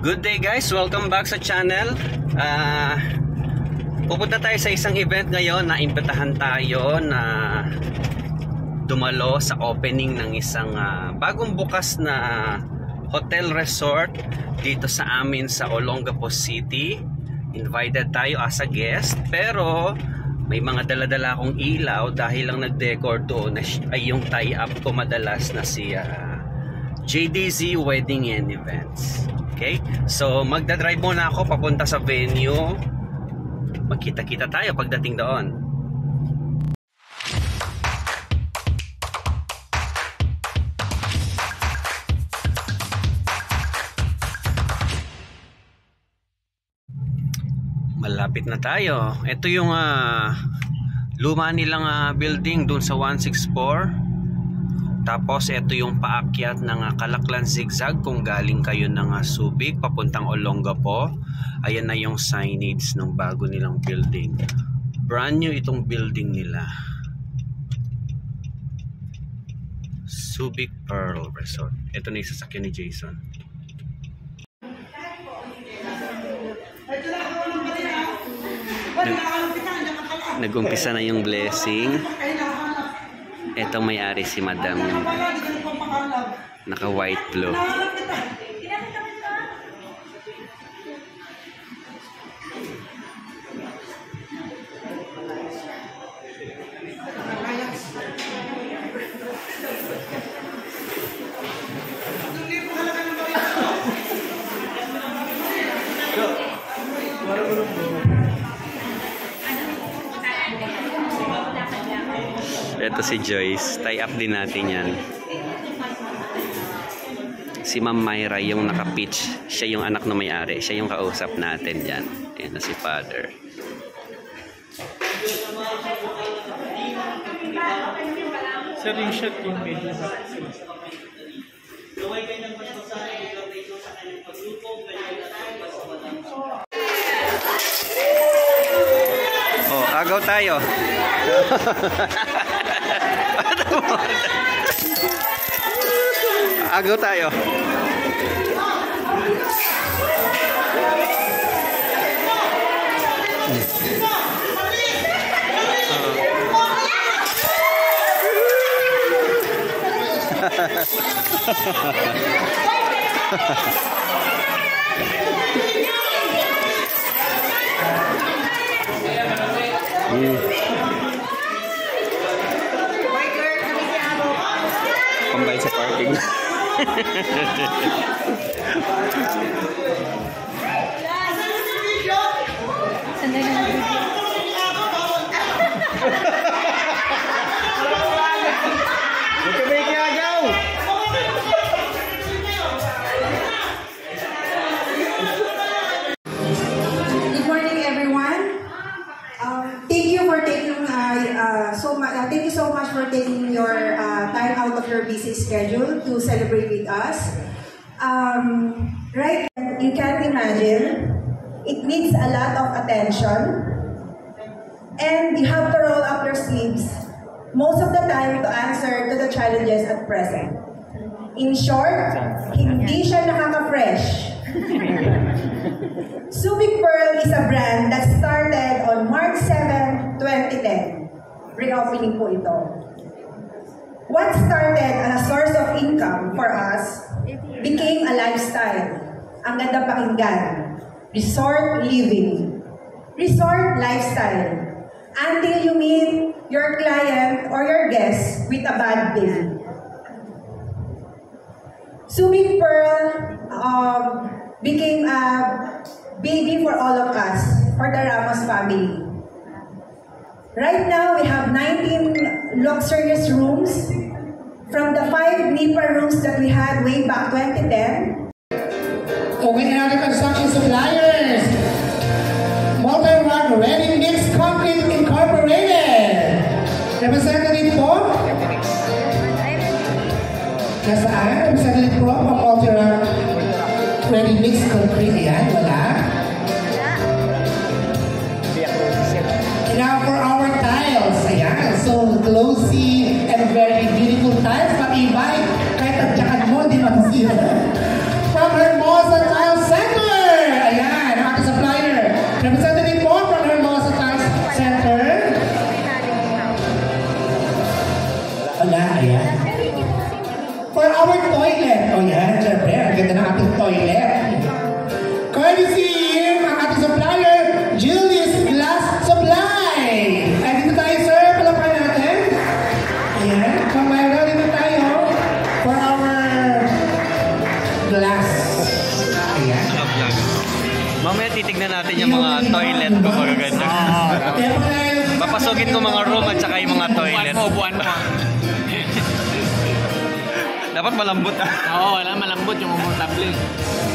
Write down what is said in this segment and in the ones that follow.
Good day guys, welcome back sa channel. Pupunta tayo sa isang event ngayon na imbitahan tayo na dumalo sa opening ng isang bagong bukas na hotel resort dito sa amin sa Olongapo City. Invited tayo as a guest, pero may mga dala-dala akong ilaw dahil lang nag-decor doon ay yung tie-up ko madalas na si JDZ Wedding and Events. Okay, so magdadrive muna ako papunta sa venue. Magkita-kita tayo pagdating doon. Malapit na tayo. Ito yung luma nilang building doon sa 164. Tapos ito yung paakyat ng Kalaklan Zigzag kung galing kayo ng Subic papuntang Olongapo. Ayan na yung signage ng bago nilang building. Brand new itong building nila. Subic Pearl Resort. Ito na yung sasakyan ni Jason. Nag-umpisa na yung blessing. Ito may-ari si Madam, naka white blue. Ito si Joyce, tie up din natin yan. Si Ma'am Myra yung naka-pitch, siya yung anak na may-ari, siya yung kausap natin yan. Ayan na si Father. Sir, yung shot yung video. Oh, agaw tayo. Agaw tayo. Pambay sa parking. Good morning, everyone. Thank you for taking thank you so much for taking your time out of your busy schedule to celebrate with us. Right, you can't imagine. It needs a lot of attention, and you have to roll up your sleeves most of the time to answer to the challenges at present. In short, hindi siya nakaka-fresh. Subic Pearl is a brand that started on March 7, 2010. Reopening po ito. What started as a source of income for us became a lifestyle. Ang ganda pakinggan. Resort living. Resort lifestyle. Until you meet your client or your guest with a bad bill. Subic Pearl became a baby for all of us, for the Ramos family. Right now, we have 19 luxurious rooms from the 5 NIPA rooms that we had way back 2010. With another construction suppliers, Multi-Rock Ready Mix Concrete Incorporated. Representative po? Nasaan? Representative po ng Multi-Rock Ready Mix Concrete. Ayan, wala. Now for our tiles, ayan. So glossy and very beautiful tiles. Matibay, kahit at syakan mo, di masira. From Hermosa Tile Center. glass. Ayan. Naka-vlog. Mamaya titignan natin yung mga toilet ko magaganda. Papasukin ko mga room at saka yung mga toilet. Buwan mo. Dapat malambot Oo, wala malambot yung komportable.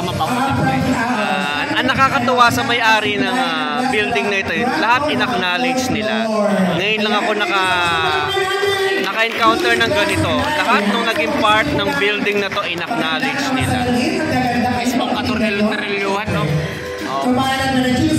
Mapaputin. Ang nakakatuwa sa may-ari ng building na ito, lahat in-acknowledge nila. Ngayon lang ako naka-encounter ng ganito. Lahat nung naging part ng building na to in-acknowledge nila. Mismong katornil-trilyohan, no?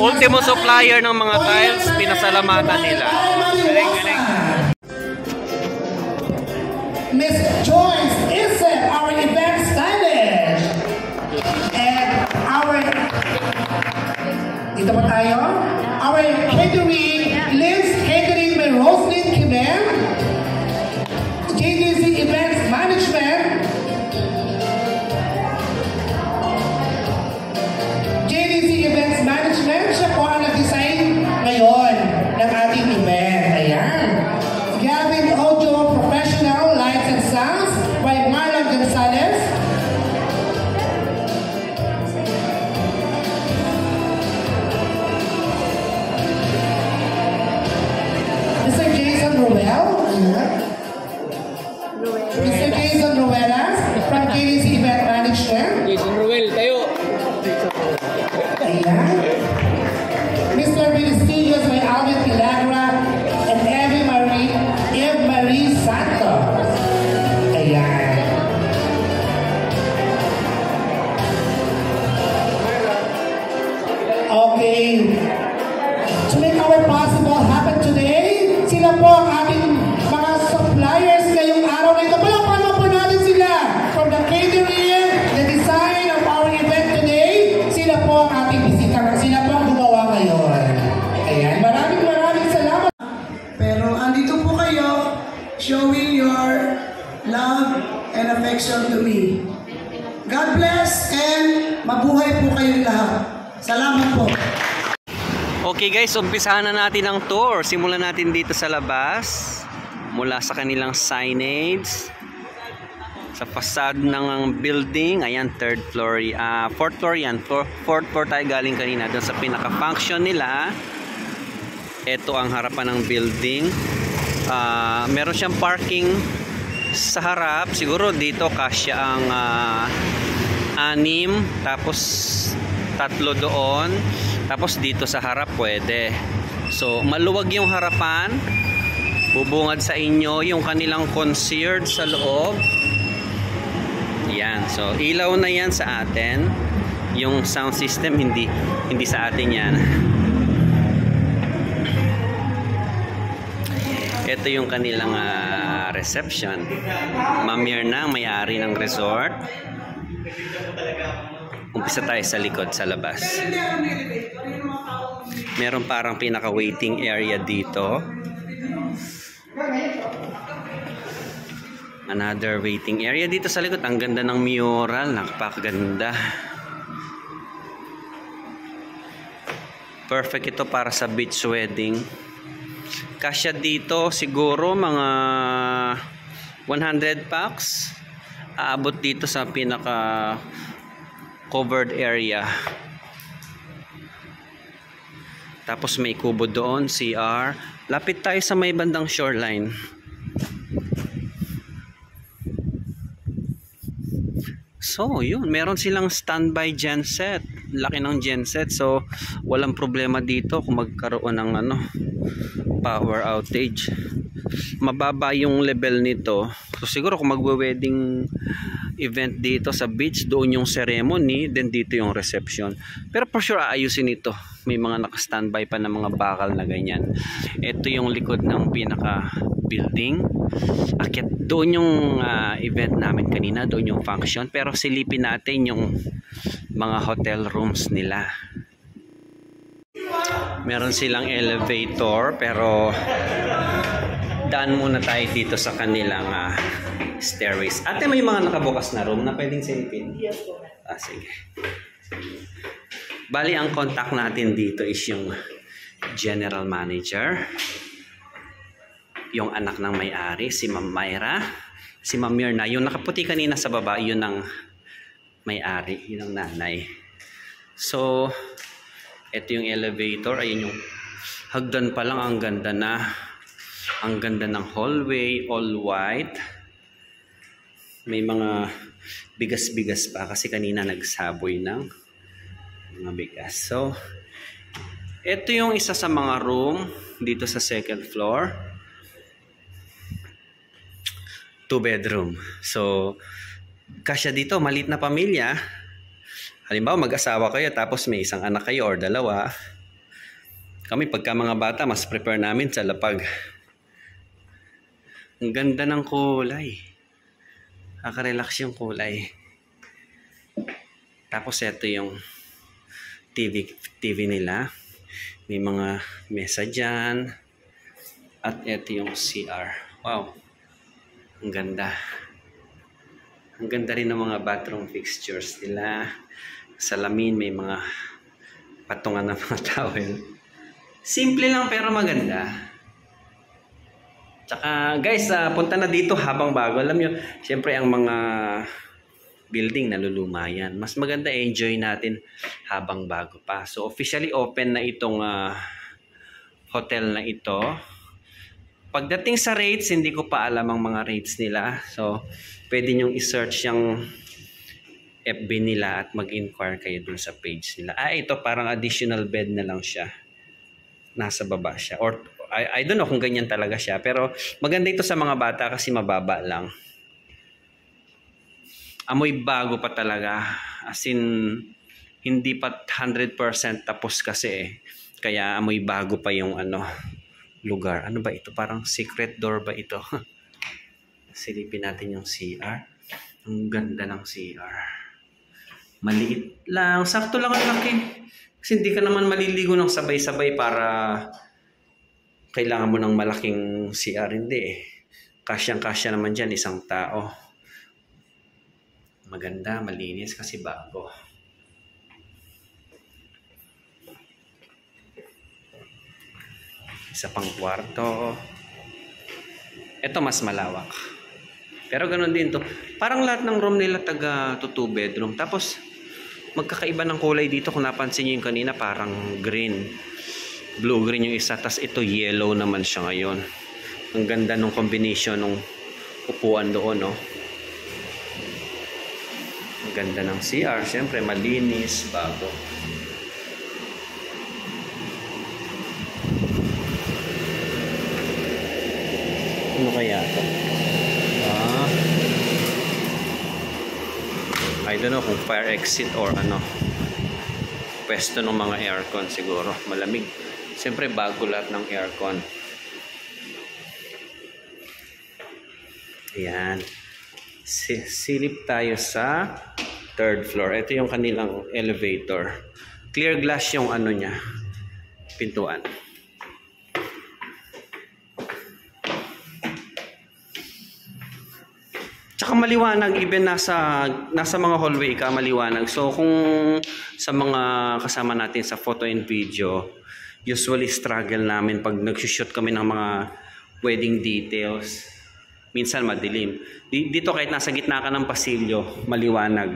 Ultimo supplier ng mga tiles, pinasalamatan nila. Galing. Miss Joyce Isip, our event stylist. And dito po tayo. Our catering, Liz Catering by Roslyn Kimem. JDC Events Management. JDC Events Management, siya po ang nag-design ngayon ng ating event. Ayan. Gavin Audio Professional Lights and Sounds by Marlon Gonzalez. Mr. Jason Ruel. Mr. Jason Ruelas from KDC Event Management. Jason Ruel, tayo. Ayan. Mr. Vilistilios by Alvin Pilagra and Eve Marie Santos. Ayan. Okay. To make our possible happen today, sila po ang ating mga suppliers ngayong araw na ito. Palakpakan mo po natin sila. From the catering, the design of our event today, sila po ang ating bisita. Sila po ang gumawa ngayon. Ayan. Maraming salamat. Pero andito po kayo, showing your love and affection to me. God bless and mabuhay po kayong lahat. Salamat po. Okay guys, umpisahan na natin ang tour. Simulan natin dito sa labas. Mula sa kanilang signage. Sa facade ng building. Ayan, third floor. Fourth floor yan. Fourth floor tayo galing kanina. Doon sa pinaka-function nila. Ito ang harapan ng building. Meron siyang parking sa harap. Siguro dito kasya ang 6. Tapos 3 doon. Tapos dito sa harap pwede. So maluwag yung harapan. Bubungad sa inyo yung kanilang concierge sa loob. Yan. So ilaw na yan sa atin. Yung sound system hindi sa atin yan. Ito yung kanilang reception. Ma'am Mirna, may-ari ng resort. Umpisa tayo sa likod, sa labas. Meron parang pinaka-waiting area dito. Another waiting area dito sa likod. Ang ganda ng mural, napakaganda. Perfect ito para sa beach wedding. Kasya dito siguro mga 100 packs. Aabot dito sa pinaka covered area. Tapos may kubo doon, CR. Lapit tayo sa may bandang shoreline. So, yun. Meron silang standby genset. Laki ng genset. So, walang problema dito kung magkaroon ng power outage. Mababa yung level nito. So, siguro kung magwe-wedding event dito sa beach, doon yung ceremony, then dito yung reception. Pero for sure aayusin ito. May mga naka-standby pa na mga bakal na ganyan. Ito yung likod ng pinaka building. Akit doon yung event namin kanina, doon yung function. Pero silipin natin yung mga hotel rooms nila. Meron silang elevator, pero daan muna tayo dito sa kanilang stairways. Ate, may mga nakabukas na room na pwedeng silipin? Yes po. Sige. Bali, ang contact natin dito is yung general manager. Yung anak ng may-ari, si Ma'am Myra. Si Ma'am Mirna. Yung nakaputi kanina sa baba, yun ang may-ari, yun ang nanay. So, ito yung elevator. Ayun yung hagdan pa lang. Ang ganda na. Ang ganda ng hallway, all white. May mga bigas-bigas pa kasi kanina nagsaboy ng mga bigas. So, ito yung isa sa mga room dito sa second floor. 2 bedroom. So, kasya dito, maliit na pamilya. Halimbawa, mag-asawa kayo tapos may isang anak kayo or dalawa. Kami pagka mga bata, mas prepare namin sa lapag. Ang ganda ng kulay. Nakaka-relax yung kulay. Tapos ito yung TV nila. May mga mesa dyan. At ito yung CR. Wow. Ang ganda. Ang ganda rin ng mga bathroom fixtures nila. Salamin, may mga patungan ng mga towel. Simple lang pero maganda. Tsaka guys, punta na dito habang bago. Alam nyo, syempre ang mga building naluluma yan. Mas maganda enjoy natin habang bago pa. So officially open na itong hotel na ito. Pagdating sa rates, hindi ko pa alam ang mga rates nila. So pwede nyong i-search yung FB nila at mag-inquire kayo dun sa page nila. Ito parang additional bed na lang siya. Nasa baba siya. Or I don't know kung ganyan talaga siya. Pero maganda ito sa mga bata kasi mababa lang. Amoy bago pa talaga. As in, hindi pa 100% tapos kasi eh. Kaya amoy bago pa yung lugar. Ano ba ito? Parang secret door ba ito? Silipin natin yung CR. Ang ganda ng CR. Maliit lang. Sakto lang ang laki. Kasi hindi ka naman maliligo ng sabay-sabay para kailangan mo ng malaking CR. Hindi eh. Kasyang-kasya naman dyan isang tao. Maganda, malinis kasi bago. Isa pang kwarto. Ito mas malawak. Pero ganoon din to. Parang lahat ng room nila taga 2 bedroom. Tapos magkakaiba ng kulay dito. Kung napansin niyo yung kanina parang green. Blue-green yung isa. Tapos ito yellow naman siya ngayon. Ang ganda ng combination ng upuan doon, no? Ang ganda ng CR. Siyempre malinis, bago. Ano kaya ito? I don't know kung fire exit or pwesto ng mga aircon siguro. Malamig. Siyempre bago lahat ng aircon. Ayan. Silip tayo sa 3rd floor. Ito yung kanilang elevator. Clear glass yung niya. Pintuan. Tsaka maliwanag, even nasa mga hallway ka, maliwanag. So kung sa mga kasama natin sa photo and video, usually struggle namin pag nagsushoot kami ng mga wedding details. Minsan madilim. Dito kahit nasa gitna ka ng pasilyo, maliwanag.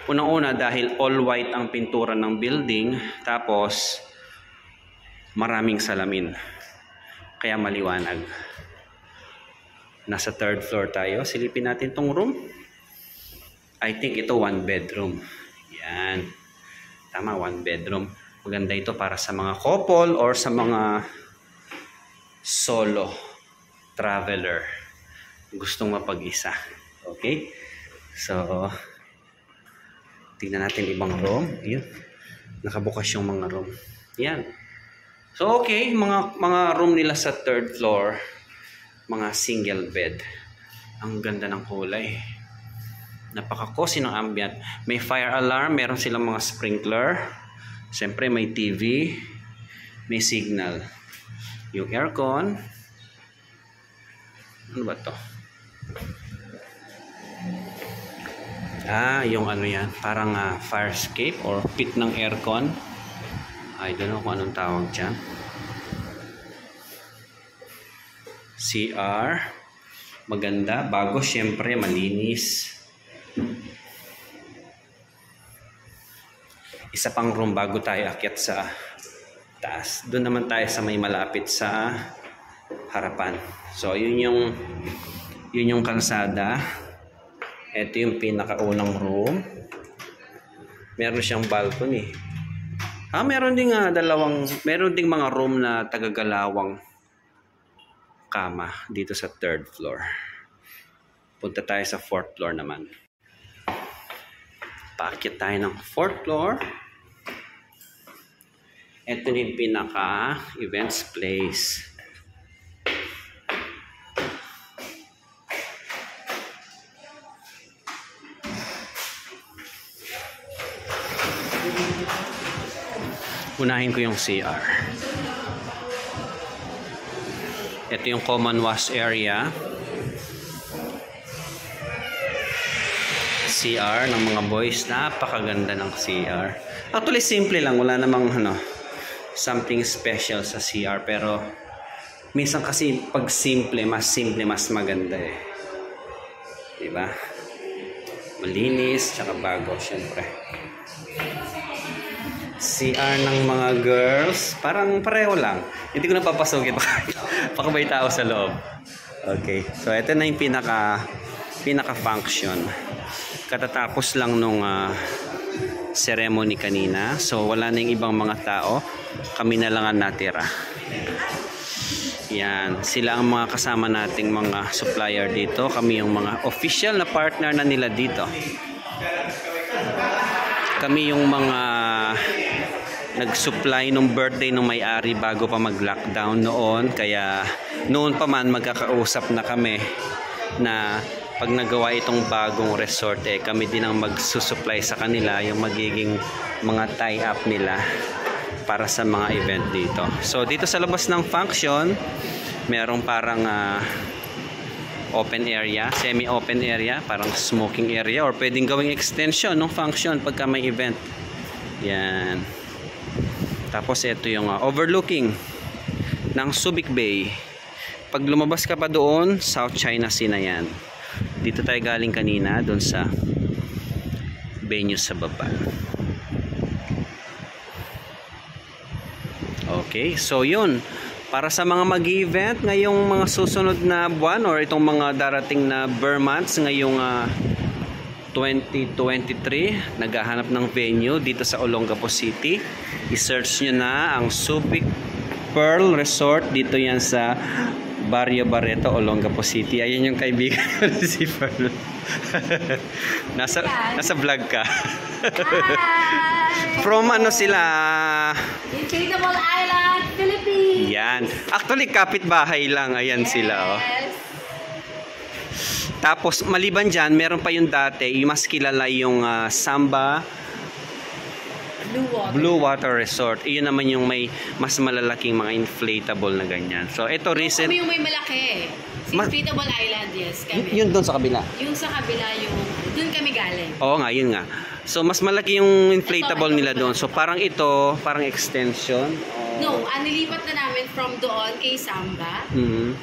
Unang-una dahil all white ang pintura ng building, tapos maraming salamin. Kaya maliwanag. Nasa 3rd floor tayo. Silipin natin tong room. I think ito 1 bedroom. Yan. Tama, 1 bedroom. Maganda ito para sa mga couple or sa mga solo traveler. Gustong mapag-isa. Okay? So, tingnan natin ibang room. Yun. Nakabukas yung mga room. Yan. So, okay. Mga room nila sa 3rd floor. Mga single bed. Ang ganda ng kulay. Napaka-cozy ng ambient. May fire alarm. Meron silang mga sprinkler. Siyempre may TV. May signal. Yung aircon. Ano ba to? Yung yan. Parang fire escape or pit ng aircon. I don't know kung anong tawag dyan. CR. Maganda. Bago, syempre, malinis. isa pang room bago tayo akyat sa taas. Doon naman tayo sa may malapit sa harapan. So yun yung kalsada. Ito yung pinakaunang room. Meron siyang balcony. Meron ding mga room na tagagalawang kama dito sa 3rd floor. Punta tayo sa 4th floor naman. Paakyat tayo ng 4th floor. Ito yung pinaka events place. Unahin ko yung CR. Ito yung common wash area. CR ng mga boys. Napakaganda ng CR. Actually, simple lang. Wala namang something special sa CR. Pero, minsan kasi pag simple, mas maganda eh. Diba? Malinis, tsaka bago, syempre. CR ng mga girls, parang pareho lang. Hindi ko napapasukin. Baka may tao sa loob. Okay. So, ito na yung pinaka-function. Katatapos lang nung ceremony kanina. So, wala na yung ibang mga tao. Kami na lang ang natira. Yan. Sila ang mga kasama nating mga supplier dito. Kami yung mga official na partner na nila dito. Kami yung mga nag-supply nung birthday nung may-ari bago pa mag-lockdown noon. Kaya noon pa man magkakausap na kami na pag nagawa itong bagong resort kami din ang magsusupply sa kanila, yung magiging mga tie-up nila para sa mga event dito. So dito sa labas ng function, merong parang open area, semi-open area, parang smoking area, or pwedeng gawing extension ng function pagka may event. Yan. Tapos ito yung overlooking ng Subic Bay. Pag lumabas ka pa doon, South China Sea na yan. Dito tayo galing kanina, doon sa venue sa baba. Okay, so yun. Para sa mga mag-event ngayong mga susunod na buwan or itong mga darating na Burr months ngayong 2023, naghahanap ng venue dito sa Olongapo City. I-search nyo na ang Subic Pearl Resort. Dito yan sa Barrio Barreto, Olongapo City. Ayun yung kaibigan ko si Pearl. nasa vlog ka. From sila? Inflatable Island, Philippines. Yan. Actually, kapitbahay lang. Ayan sila. Tapos, maliban dyan, meron pa yung dati, yung mas kilala yung Samba Blue Water Resort. Iyon naman yung may mas malalaking mga inflatable na ganyan. So, ito recent. Kami yung may malaki. Inflatable Island, yes. Kami. Yun doon sa kabila? Yung sa kabila, doon kami galing. Oo nga, yun nga. So, mas malaki yung inflatable nila doon. So, parang ito, parang extension. No, nilipat na namin from doon kay Samba.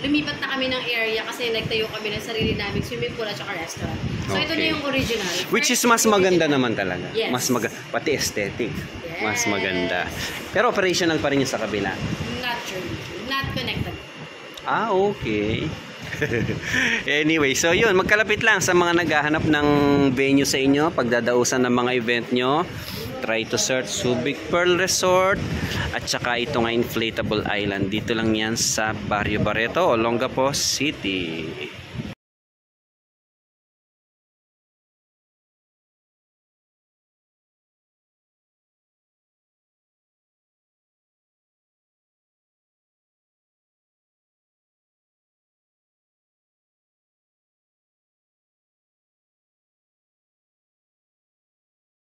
Lumipat na kami ng area kasi nagtayo kami ng sarili naming swimming pool at saka restaurant. So, ito na yung original. Which is mas maganda naman talaga. Yes. Mas maganda. Pati aesthetic. Yes. Mas maganda. Pero operational pa rin yung sa kabila. Not sure. Not connected. Okay. Anyway, so yun, magkalapit lang sa mga naghahanap ng venue sa inyo, pagdadausan ng mga event nyo. Try to search Subic Pearl Resort at saka ito nga Inflatable Island. Dito lang yan sa Barrio Barreto, Olongapo City.